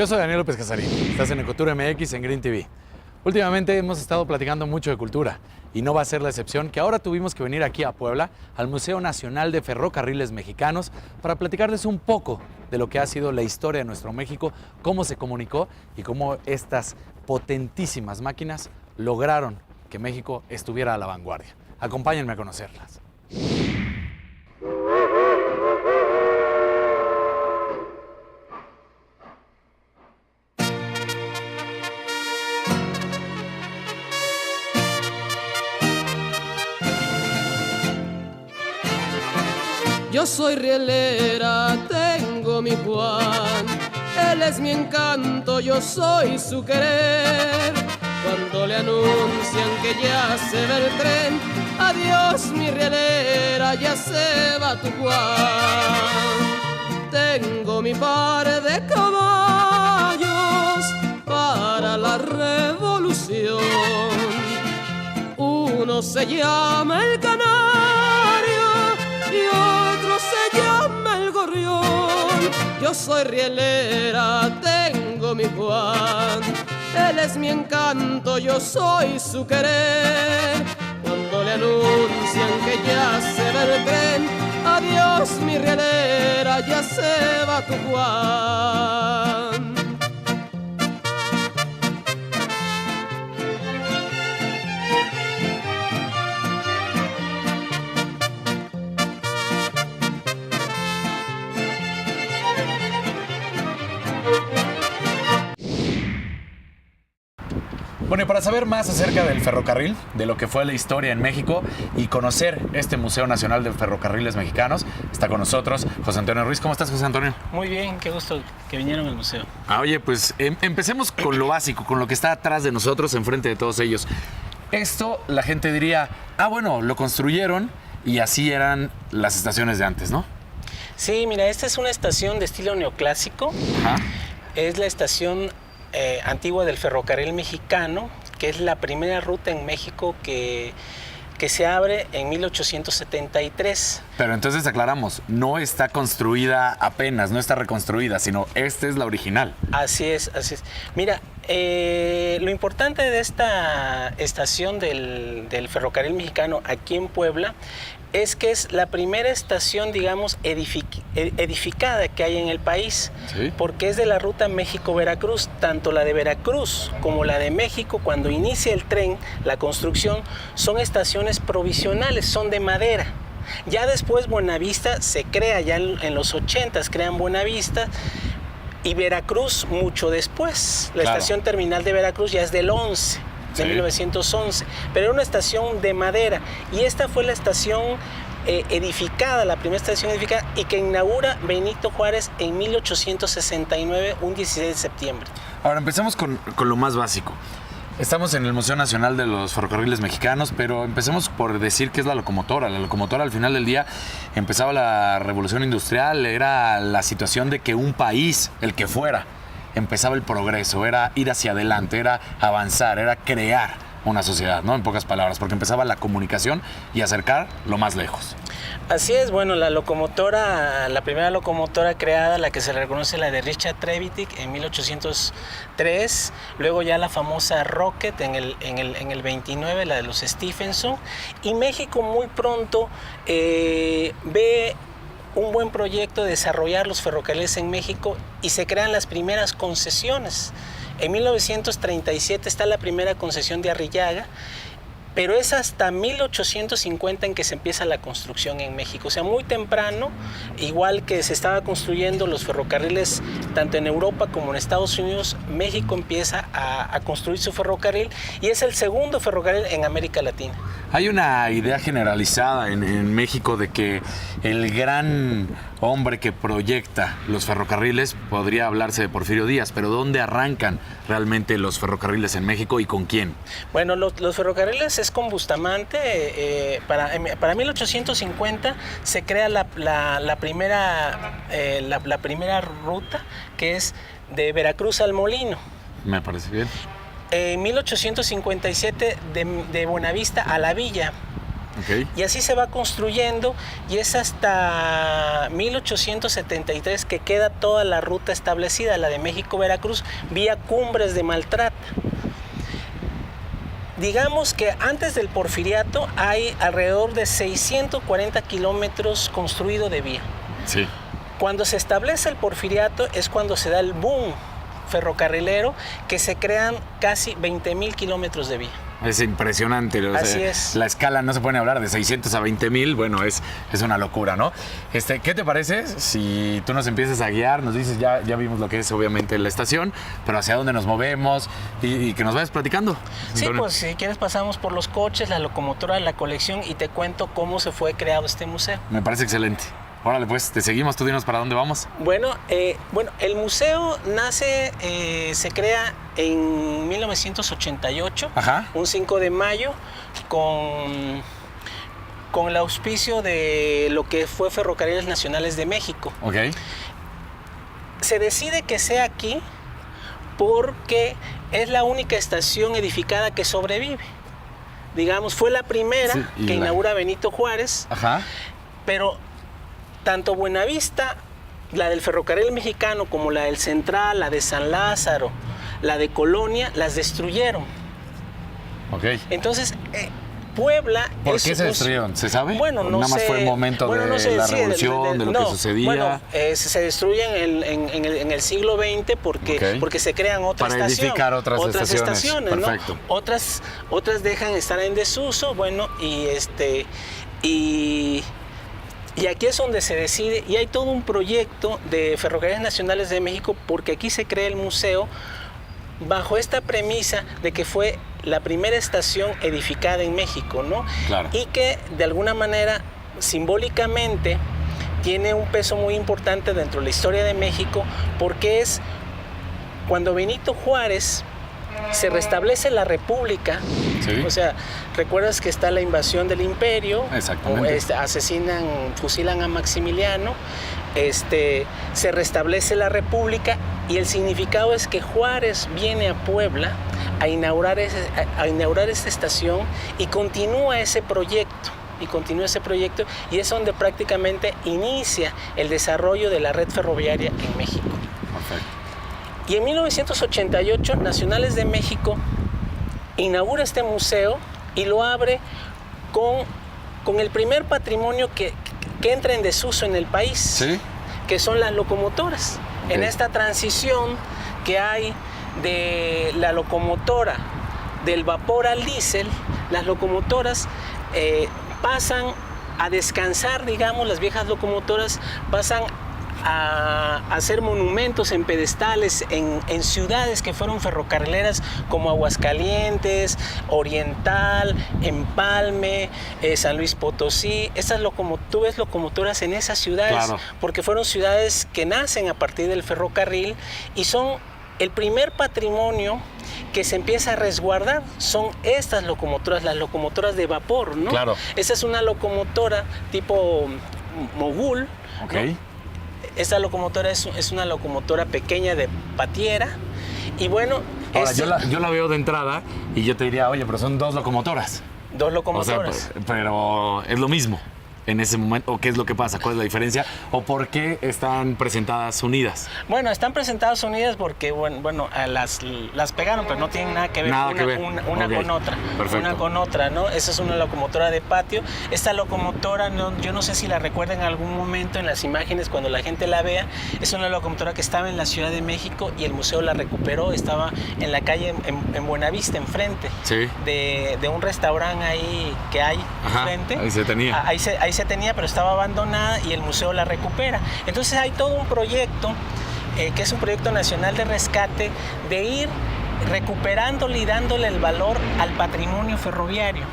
Yo soy Daniel López Casarín, estás en Ecotour MX en Green TV. Últimamente hemos estado platicando mucho de cultura y no va a ser la excepción que ahora tuvimos que venir aquí a Puebla, al Museo Nacional de Ferrocarriles Mexicanos, para platicarles un poco de lo que ha sido la historia de nuestro México, cómo se comunicó y cómo estas potentísimas máquinas lograron que México estuviera a la vanguardia. Acompáñenme a conocerlas. Yo soy rielera, tengo mi Juan, él es mi encanto, yo soy su querer. Cuando le anuncian que ya se va el tren, adiós mi rielera, ya se va tu Juan. Tengo mi par de caballos para la revolución, uno se llama el Canario y otro se llama el Gorrión. Yo soy rielera, tengo mi Juan, él es mi encanto, yo soy su querer. Cuando le anuncian que ya se va el tren, adiós mi rielera, ya se va tu Juan. Bueno, y para saber más acerca del ferrocarril, de lo que fue la historia en México y conocer este Museo Nacional de Ferrocarriles Mexicanos, está con nosotros José Antonio Ruiz. ¿Cómo estás, José Antonio? Muy bien, qué gusto que vinieron al museo. Oye, pues empecemos con lo básico, con lo que está atrás de nosotros, enfrente de todos ellos. Esto, la gente diría, bueno, lo construyeron y así eran las estaciones de antes, ¿no? Sí, mira, esta es una estación de estilo neoclásico. Ajá. Es la estación antigua del ferrocarril mexicano, que es la primera ruta en México que se abre en 1873. Pero entonces aclaramos, no está construida apenas, no está reconstruida, sino esta es la original. Así es, así es. Mira, lo importante de esta estación del ferrocarril mexicano aquí en Puebla es que es la primera estación, digamos, edificada que hay en el país, ¿Sí? Porque es de la ruta México-Veracruz. Tanto la de Veracruz como la de México, cuando inicia el tren, la construcción, son estaciones provisionales, son de madera. Ya después Buenavista se crea, ya en los 80s crean Buenavista, y Veracruz mucho después. La estación terminal de Veracruz ya es del 11. De 1911, pero era una estación de madera, y esta fue la estación edificada, la primera estación edificada, y que inaugura Benito Juárez en 1869, un 16 de septiembre. Ahora empecemos con lo más básico. Estamos en el Museo Nacional de los Ferrocarriles Mexicanos, pero empecemos por decir qué es la locomotora. La locomotora, al final del día, empezaba la revolución industrial, era la situación de que un país, el que fuera, empezaba el progreso, era ir hacia adelante, era avanzar, era crear una sociedad, ¿no? En pocas palabras, porque empezaba la comunicación y acercar lo más lejos. Así es, bueno, la locomotora, la primera locomotora creada, la que se le reconoce, la de Richard Trevithick en 1803, luego ya la famosa Rocket en el 29, la de los Stephenson, y México muy pronto ve un buen proyecto de desarrollar los ferrocarriles en México y se crean las primeras concesiones. En 1937 está la primera concesión de Arrillaga, pero es hasta 1850 en que se empieza la construcción en México. O sea, muy temprano, igual que se estaba construyendo los ferrocarriles tanto en Europa como en Estados Unidos, México empieza a construir su ferrocarril, y es el segundo ferrocarril en América Latina. Hay una idea generalizada en México de que el gran hombre que proyecta los ferrocarriles podría hablarse de Porfirio Díaz, pero ¿dónde arrancan realmente los ferrocarriles en México y con quién? Bueno, los ferrocarriles es con Bustamante. Para 1850 se crea la primera ruta, que es de Veracruz al Molino. Me parece bien. En 1857 de Buenavista a la Villa. Ok. Y así se va construyendo y es hasta 1873 que queda toda la ruta establecida, la de México-Veracruz, vía Cumbres de Maltrata. Digamos que antes del Porfiriato hay alrededor de 640 kilómetros construidos de vía. Sí. Cuando se establece el Porfiriato es cuando se da el boom ferrocarrilero, que se crean casi 20,000 kilómetros de vía. Es impresionante. Así es. La escala no se pone a hablar de 600 a 20,000. Bueno, es una locura, ¿no? ¿Qué te parece si tú nos empiezas a guiar? Nos dices, ya vimos lo que es obviamente la estación, pero hacia dónde nos movemos y que nos vayas platicando. Sí, Antonio. pues si quieres pasamos por los coches, la locomotora, la colección y te cuento cómo se fue creado este museo. Me parece excelente. Órale, pues, te seguimos. Tú dinos para dónde vamos. Bueno, el museo nace, se crea en 1988, Ajá. un 5 de mayo, con el auspicio de lo que fue Ferrocarriles Nacionales de México. Ok. Se decide que sea aquí porque es la única estación edificada que sobrevive. Digamos, fue la primera Sí, que inaugura Benito Juárez, Ajá. pero tanto Buenavista, la del Ferrocarril Mexicano, como la del Central, la de San Lázaro, la de Colonia, las destruyeron. Ok. Entonces, Puebla... ¿Por qué se destruyeron? ¿Se sabe? Bueno, no Nada más sé. fue el momento Bueno, de no sé, la sí, revolución, de lo que sucedía. Bueno, se destruyen en el siglo XX porque se crean otras Para estaciones. edificar otras estaciones. ¿no? Perfecto. Otras dejan estar en desuso, bueno, y aquí es donde se decide, y hay todo un proyecto de Ferrocarriles Nacionales de México, porque aquí se crea el museo bajo esta premisa de que fue la primera estación edificada en México, ¿no? Claro. Y que de alguna manera, simbólicamente, tiene un peso muy importante dentro de la historia de México, porque es cuando Benito Juárez se restablece la República. Sí. O sea, recuerdas que está la invasión del Imperio. Exactamente. Fusilan a Maximiliano. Se restablece la República y el significado es que Juárez viene a Puebla a inaugurar esta estación y continúa ese proyecto. Y es donde prácticamente inicia el desarrollo de la red ferroviaria en México. Perfecto. Y en 1988, Nacionales de México inaugura este museo y lo abre con el primer patrimonio que entra en desuso en el país, ¿Sí? que son las locomotoras. Okay. En esta transición que hay de la locomotora del vapor al diésel, las locomotoras pasan a descansar, digamos, las viejas locomotoras pasan a hacer monumentos en pedestales en ciudades que fueron ferrocarrileras como Aguascalientes, Oriental, Empalme, San Luis Potosí. Tú ves locomotoras en esas ciudades, claro, porque fueron ciudades que nacen a partir del ferrocarril y son el primer patrimonio que se empieza a resguardar. Son estas locomotoras, las locomotoras de vapor, ¿no? Claro. Esta es una locomotora tipo mogul, Ok. ¿no? Esta locomotora es una locomotora pequeña de patiera y bueno... Ahora, yo la veo de entrada y yo te diría, oye, pero son dos locomotoras. Dos locomotoras. O sea, pero es lo mismo en ese momento. ¿O qué es lo que pasa? ¿Cuál es la diferencia? ¿O por qué están presentadas unidas? Bueno, están presentadas unidas porque, bueno, las pegaron, pero no tienen nada que ver, Nada una que ver. con otra. Perfecto. Una con otra, ¿no? Esa es una locomotora de patio. Esta locomotora, yo no sé si la recuerdan en algún momento en las imágenes cuando la gente la vea. Es una locomotora que estaba en la Ciudad de México y el museo la recuperó. Estaba en la calle en Buenavista, enfrente, Sí. de un restaurante ahí que hay enfrente. Ahí se tenía. Ahí se tenía, pero estaba abandonada y el museo la recupera. Entonces hay todo un proyecto que es un proyecto nacional de rescate de ir recuperándole y dándole el valor al patrimonio ferroviario.